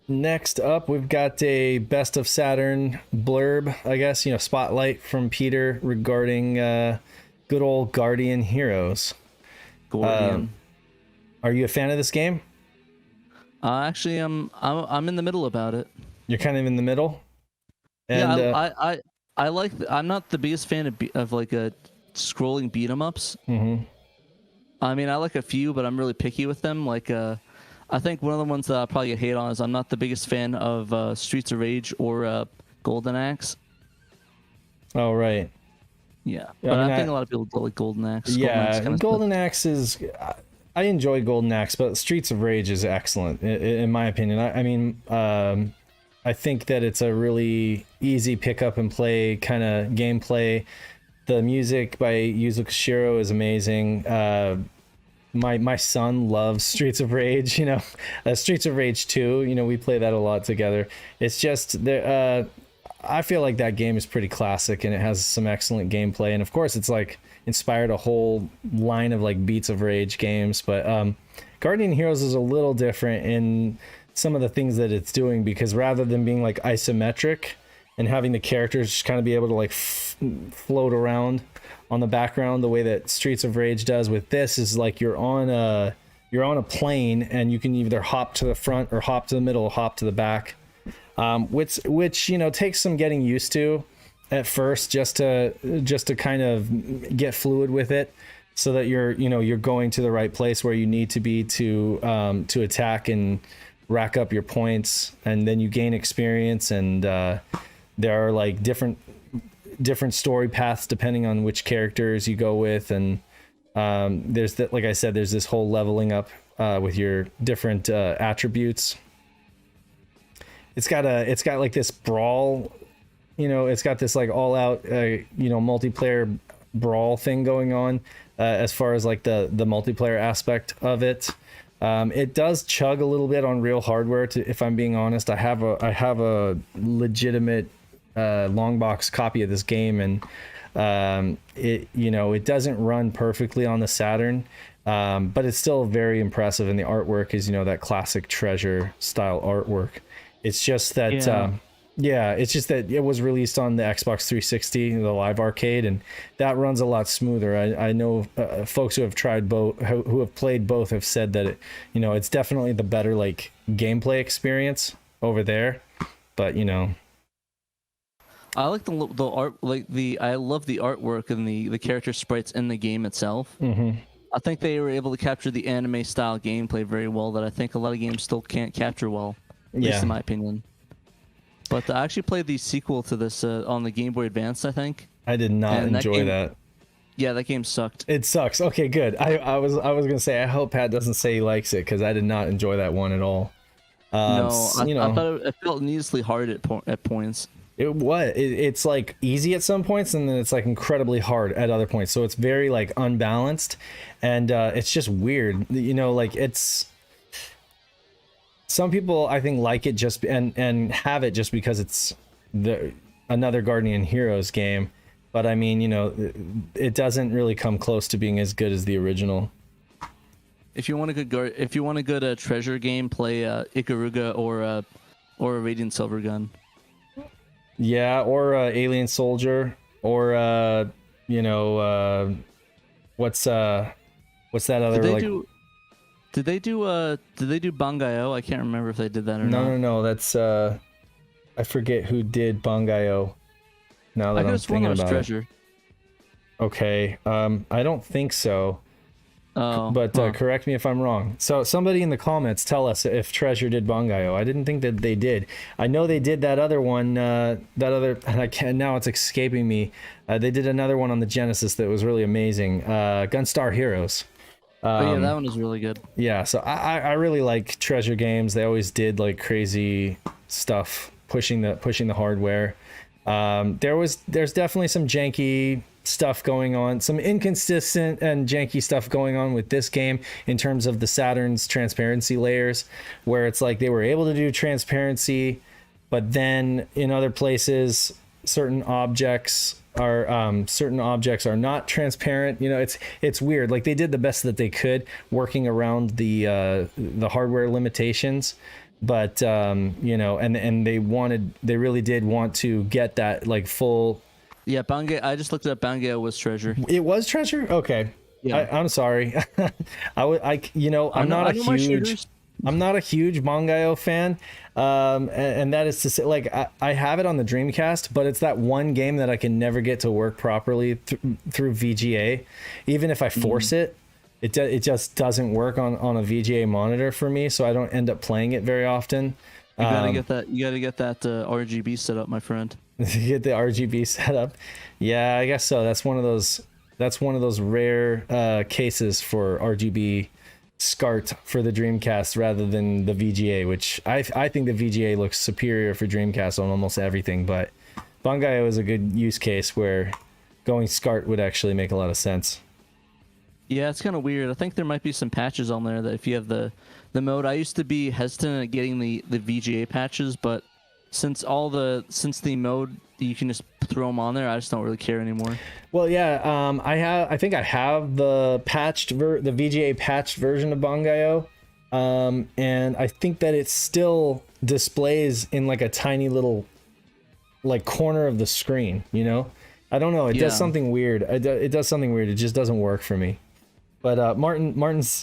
Next up, we've got a Best of Saturn blurb, I guess, spotlight from Peter regarding good old Guardian Heroes. Um, Gordian. are you a fan of this game? Actually, I'm in the middle about it. You're kind of in the middle. Yeah, And I like. I'm not the biggest fan of like a scrolling beat 'em ups. mhm. I mean, I like a few, but I'm really picky with them. Like, I think one of the ones that I probably get hate on is I'm not the biggest fan of Streets of Rage or Golden Axe. Oh, right. Yeah, Yeah, but I mean, I think a lot of people don't like Golden Axe. yeah, Golden Axe Golden Axe is. I enjoy Golden Axe, but Streets of Rage is excellent in my opinion. I mean, I think that it's a really easy pick up and play kind of gameplay. The music by Yuzo Koshiro is amazing. My son loves Streets of Rage. Streets of Rage 2. We play that a lot together. It's just there. I feel like that game is pretty classic and it has some excellent gameplay. And of course, it's like inspired a whole line of like Beats of Rage games. But Guardian Heroes is a little different in some of the things that it's doing, because rather than being like isometric and having the characters just kind of be able to like float around on the background the way that Streets of Rage does, with this is like you're on a plane and you can either hop to the front or hop to the middle or hop to the back. Which takes some getting used to at first, just to kind of get fluid with it, so that you're going to the right place where you need to be to attack and rack up your points, and then you gain experience. And there are like different story paths depending on which characters you go with, and there's that, like I said, there's this whole leveling up with your different attributes. It's got like this brawl, it's got this like all out, multiplayer brawl thing going on, as far as like the multiplayer aspect of it. It does chug a little bit on real hardware. If I'm being honest, I have a legitimate long box copy of this game, and it doesn't run perfectly on the Saturn. But it's still very impressive, and the artwork is that classic Treasure style artwork. It's just that it's just that it was released on the Xbox 360, the live arcade, and that runs a lot smoother. I know folks who have tried both, who have played both, have said that it's definitely the better like gameplay experience over there. But I like the art, I love the artwork and the character sprites in the game itself. Mm-hmm. I think they were able to capture the anime style gameplay very well that I think a lot of games still can't capture well. At least in my opinion. But I actually played the sequel to this on the Game Boy Advance, I think. I did not enjoy that. Yeah, that game sucked. It sucks. Okay, good. I was gonna say, I hope Pat doesn't say he likes it, because I did not enjoy that one at all. No, I thought it felt needlessly hard at points. It's like easy at some points, and then it's like incredibly hard at other points. So it's very like unbalanced, and it's just weird. Like it's. Some people I think like it just and have it just because it's another Guardian Heroes game, but I mean, it doesn't really come close to being as good as the original. If you want a good treasure game, play Ikaruga or a Radiant Silver Gun. Yeah, or Alien Soldier, or what's that other Did they do Bangai-O? I can't remember if they did that or not. No, that's I forget who did Bangai-O. Now that I'm thinking about Treasure. It. Okay, I don't think so. Oh, but correct me if I'm wrong. So somebody in the comments tell us if Treasure did Bangai-O. I didn't think that they did. I know they did that other one. And I can't now. It's escaping me. They did another one on the Genesis that was really amazing. Gunstar Heroes. Yeah, that one is really good. Yeah, so I really like Treasure games. They always did like crazy stuff, pushing the hardware. There's definitely some janky stuff going on, some inconsistent and janky stuff going on with this game in terms of the Saturn's transparency layers, where it's like they were able to do transparency, but then in other places certain objects are not transparent. It's weird. Like they did the best that they could working around the hardware limitations, but you know, and they really did want to get that like full. Yeah, Bangay. I just looked it up. Bangay was Treasure. It was Treasure. Okay. Yeah. I'm sorry. You know, I'm not a huge Bangai-O fan. And that is to say, like, I have it on the Dreamcast, but it's that one game that I can never get to work properly through VGA. Even if I force it, it just doesn't work on a VGA monitor for me, so I don't end up playing it very often. You gotta get that. You gotta get that RGB set up, my friend. Get the RGB set up. Yeah, I guess so. That's one of those rare cases for RGB SCART for the Dreamcast rather than the VGA, which I think the VGA looks superior for Dreamcast on almost everything, but Bangai is a good use case where going SCART would actually make a lot of sense. Yeah, it's kind of weird. I think there might be some patches on there that if you have the mode. I used to be hesitant at getting the VGA patches, but since the mode you can just throw them on there, I just don't really care anymore. Well, yeah, I think I have the the VGA patched version of Bangai-O, and I think that it still displays in like a tiny little like corner of the screen. You know, I don't know. It does something weird. It does something weird. It just doesn't work for me. But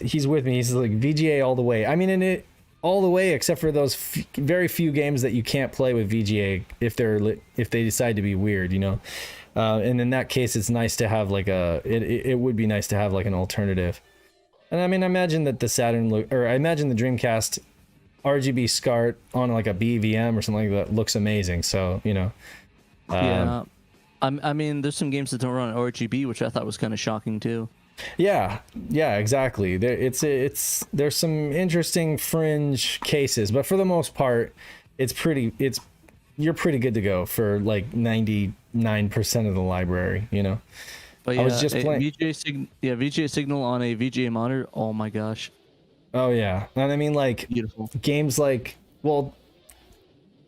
he's with me. He's like VGA all the way. I mean, all the way except for those very few games that you can't play with VGA if they decide to be weird, you know. And in that case, it's nice to have like it would be nice to have like an alternative. And I mean, I imagine that the Saturn I imagine the Dreamcast RGB SCART on like a BVM or something like that looks amazing. So, you know. Yeah. I mean, there's some games that don't run RGB, which I thought was kind of shocking too. Yeah, exactly. There's some interesting fringe cases, but for the most part, you're pretty good to go for like 99% of the library, you know. But yeah, I was just playing VGA signal on a VGA monitor. Oh my gosh. Oh yeah, and I mean like beautiful games like, well,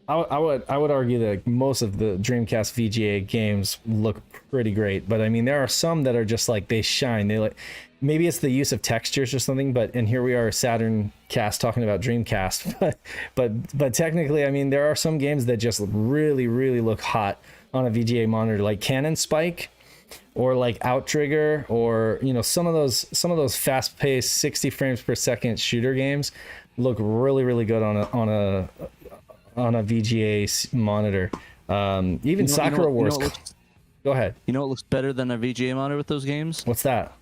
I would argue that most of the Dreamcast VGA games look pretty great, but I mean there are some that are just like they shine. They like, maybe it's the use of textures or something, and here we are, Saturn cast talking about Dreamcast, but technically, I mean there are some games that just really look hot on a VGA monitor, like Cannon Spike, or like Outrigger, or you know some of those fast-paced 60 frames per second shooter games look really good on a VGA monitor. Even Sakura Wars. Go ahead. You know what looks better than a VGA monitor with those games? What's that?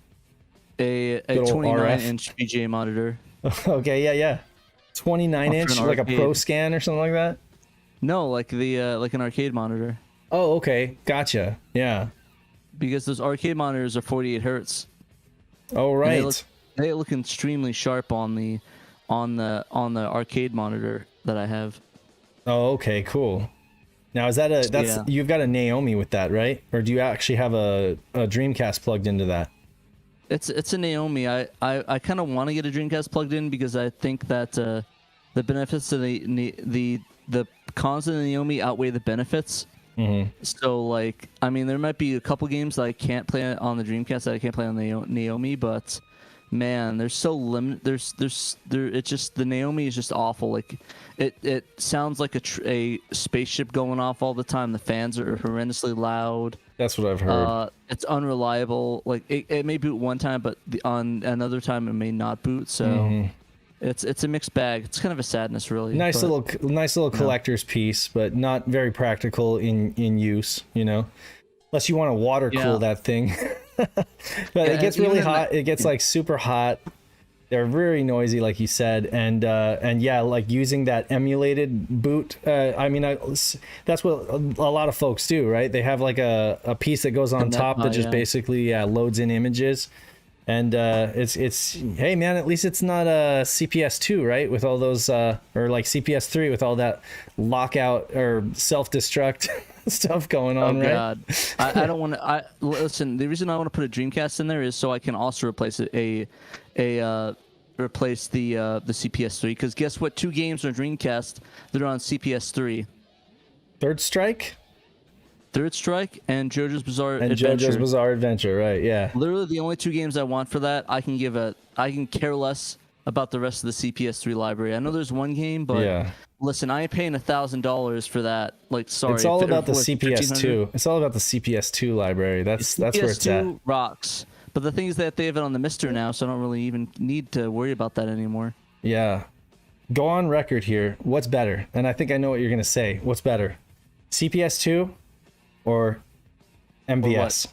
A 29-inch VGA monitor. Okay, yeah. 29-inch, like a Pro Scan or something like that? No, like like an arcade monitor. Oh, okay. Gotcha. Yeah. Because those arcade monitors are 48 hertz. Oh, right. They look extremely sharp on the arcade monitor that I have. Oh, okay, cool. Now is that you've got a Naomi with that, right? Or do you actually have a Dreamcast plugged into that? It's a Naomi. I kind of want to get a Dreamcast plugged in because I think that the benefits of the cons of the Naomi outweigh the benefits. Mm-hmm. So like, I mean, there might be a couple games that I can't play on the Dreamcast that I can't play on the Naomi, but man, there's so limited. It's just the Naomi is just awful. Like, it sounds like a spaceship going off all the time. The fans are horrendously loud. That's what I've heard. It's unreliable. Like it may boot one time, but on another time it may not boot. So it's a mixed bag. It's kind of a sadness, really. Nice little collector's piece, but not very practical in use. You know, unless you want to water cool that thing. But it gets really hot. It gets like super hot. They're very noisy, like you said, and yeah, like using that emulated boot. I mean, that's what a lot of folks do, right? They have like a piece that goes on top that just basically loads in images, and it's hey man, at least it's not a CPS2, right? With all those or like CPS3 with all that lockout or self-destruct stuff going on, right? God. I don't want to. Listen. The reason I want to put a Dreamcast in there is so I can also replace the CPS3. Because guess what? 2 games on Dreamcast that are on CPS3. Third Strike and JoJo's Bizarre Adventure. JoJo's Bizarre Adventure, right? Yeah. Literally the only 2 games I want for that. I can care less about the rest of the CPS3 library. I know there's one game, but listen, I ain't paying $1,000 for that. Like, sorry, it's all about the CPS2. It's all about the CPS2 library. That's where it's at. CPS2 rocks. But the thing is that they have it on the Mister now, so I don't really even need to worry about that anymore. Yeah. Go on record here. What's better? And I think I know what you're going to say. What's better? CPS2 or MVS? Or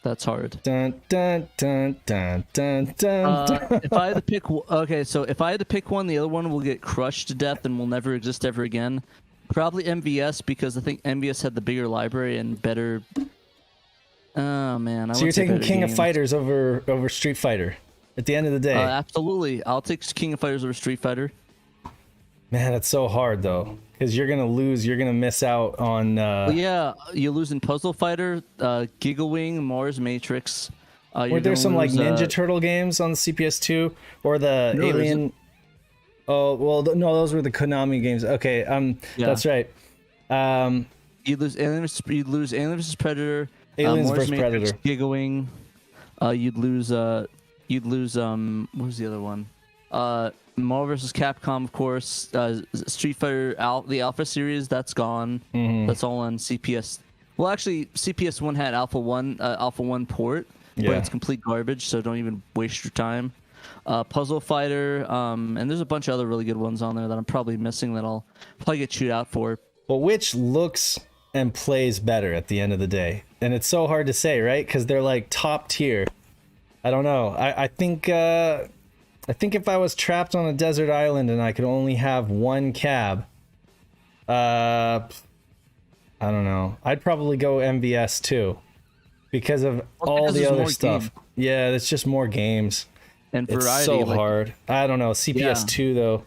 that's hard. Dun, dun, dun, dun, dun, dun. If I had to pick, so if I had to pick one, the other one will get crushed to death and will never exist ever again. Probably MVS, because I think MVS had the bigger library and better. Oh man! So you're taking King of Fighters over Street Fighter at the end of the day? Absolutely, I'll take King of Fighters over Street Fighter. Man, it's so hard though, because you're gonna lose. You're gonna miss out on. Well, yeah, you lose in Puzzle Fighter, Giga Wing, Mars Matrix. Were there some like Ninja Turtle games on the CPS2 or the Alien? Oh well, no, those were the Konami games. Okay, that's right. You lose Aliens vs Predator. Aliens Mars vs Matrix, Predator. Giga Wing. You'd lose. What was the other one? Marvel vs. Capcom, of course. Street Fighter, the Alpha series, that's gone. Mm-hmm. That's all on CPS. Well, actually, CPS1 had Alpha 1 port, but it's complete garbage, so don't even waste your time. Puzzle Fighter, and there's a bunch of other really good ones on there that I'm probably missing that I'll probably get chewed out for. Well, which looks and plays better at the end of the day? And it's so hard to say, right? Because they're like top tier. I don't know. I think if I was trapped on a desert island and I could only have one cab, I don't know. I'd probably go MVS too, because of all the other stuff. Yeah, it's just more games. And variety. It's so hard. I don't know. CPS2 though,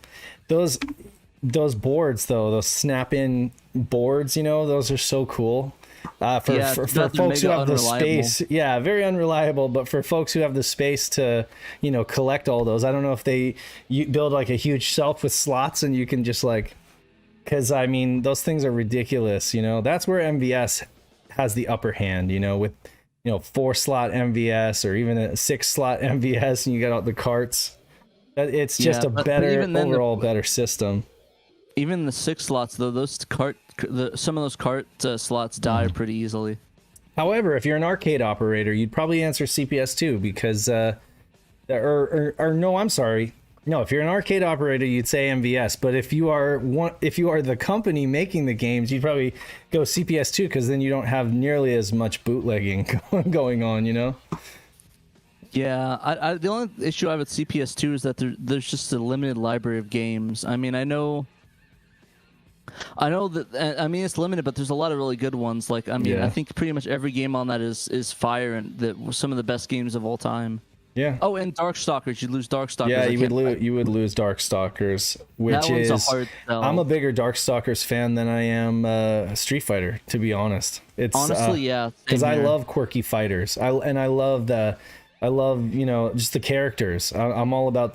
those boards though, those snap-in boards, those are so cool. For folks who have the space, very unreliable, but for folks who have the space to collect all those, I don't know if you build like a huge shelf with slots and you can just like, because I mean those things are ridiculous. That's where MVS has the upper hand, with 4-slot MVS or even a 6-slot MVS, and you got all the carts. It's just a better overall better system. Even the 6 slots though, some of those cart slots die pretty easily. However, if you're an arcade operator, you'd probably answer CPS2 because, no, I'm sorry. No, if you're an arcade operator, you'd say MVS. But if you are the company making the games, you'd probably go CPS2 because then you don't have nearly as much bootlegging going on, Yeah, the only issue I have with CPS2 is that there's just a limited library of games. I mean, I know that. I mean, it's limited, but there's a lot of really good ones. Like, I mean, I think pretty much every game on that is fire, and some of the best games of all time. Yeah. Oh, and Darkstalkers, you'd lose Darkstalkers. Yeah, you would lose Darkstalkers, which is a hard sell. I'm a bigger Darkstalkers fan than I am Street Fighter, to be honest. It's honestly, because I love quirky fighters. I love just the characters. I'm all about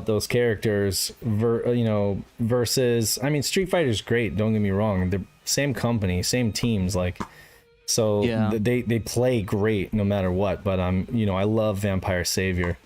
those characters. Versus, I mean, Street Fighter's great. Don't get me wrong. They're same company, same teams, like. So they play great no matter what, but I love Vampire Savior.